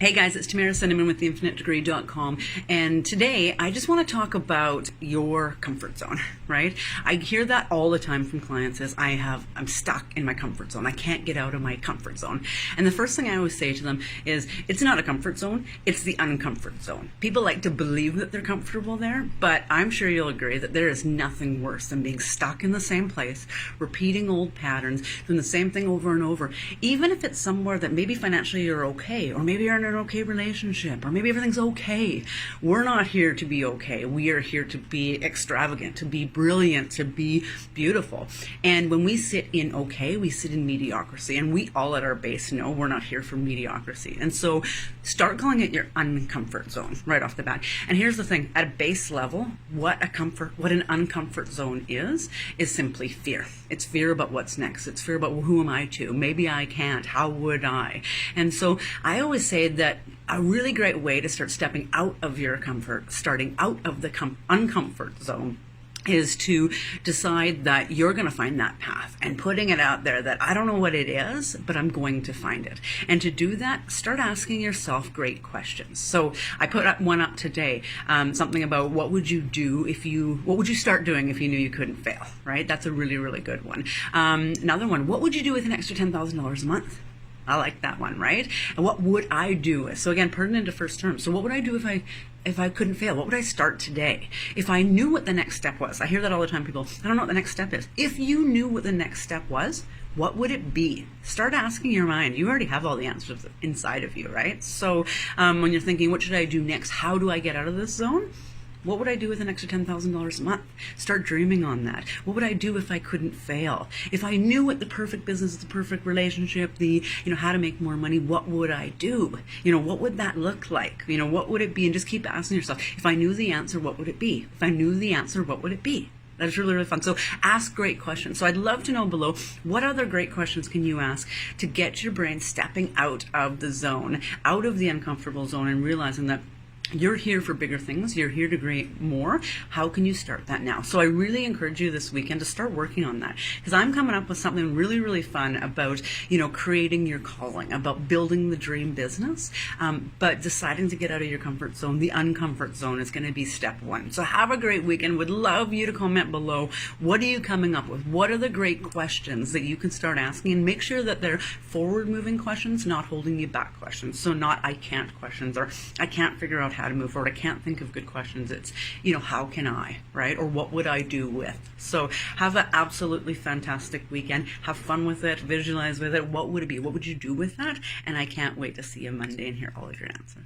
Hey guys, it's Tamara Cinnamon with theinfinitedegree.com, and today I just want to talk about your comfort zone, right? I hear that all the time from clients is I'm stuck in my comfort zone. I can't get out of my comfort zone. And the first thing I always say to them is it's not a comfort zone, it's the uncomfort zone. People like to believe that they're comfortable there, but I'm sure you'll agree that there is nothing worse than being stuck in the same place, repeating old patterns, doing the same thing over and over, even if it's somewhere that maybe financially you're okay, or maybe you're in an okay relationship, or maybe everything's okay. We're not here to be okay. We are here to be extravagant, to be brilliant, to be beautiful. And when we sit in okay, we sit in mediocrity, and we all at our base know we're not here for mediocrity. And so start calling it your uncomfort zone right off the bat. And here's the thing, at a base level, what an uncomfort zone is simply fear. It's fear about what's next. It's fear about, well, who am I to? Maybe I can't. How would I? And so I always say that a really great way to start stepping out of your comfort, starting out of the uncomfort zone, is to decide that you're going to find that path and putting it out there that I don't know what it is, but I'm going to find it. And to do that, start asking yourself great questions. So I put one up today, something about what would you start doing if you knew you couldn't fail, right? That's a really, really good one. Another one, what would you do with an extra $10,000 a month? I like that one, right? And what would I do? So again, put it into first terms. So what would I do if I couldn't fail? What would I start today? If I knew what the next step was, I hear that all the time, people, I don't know what the next step is. If you knew what the next step was, what would it be? Start asking your mind. You already have all the answers inside of you, right? So when you're thinking, what should I do next? How do I get out of this zone? What would I do with an extra $10,000 a month? Start dreaming on that. What would I do if I couldn't fail? If I knew what the perfect business, the perfect relationship, how to make more money, what would I do? What would that look like? What would it be? And just keep asking yourself, if I knew the answer, what would it be? If I knew the answer, what would it be? That's really, really fun. So ask great questions. So I'd love to know below, what other great questions can you ask to get your brain stepping out of the zone, out of the uncomfortable zone, and realizing that you're here for bigger things. You're here to create more. How can you start that now? So I really encourage you this weekend to start working on that, because I'm coming up with something really, really fun about, creating your calling, about building the dream business, but deciding to get out of your comfort zone. The uncomfort zone is going to be step one. So have a great weekend. Would love you to comment below. What are you coming up with? What are the great questions that you can start asking? And make sure that they're forward-moving questions, not holding you back questions. So not I can't questions, or I can't figure out how to move forward. I can't think of good questions. It's, how can I, right? Or what would I do with? So have an absolutely fantastic weekend. Have fun with it. Visualize with it. What would it be? What would you do with that? And I can't wait to see you Monday and hear all of your answers.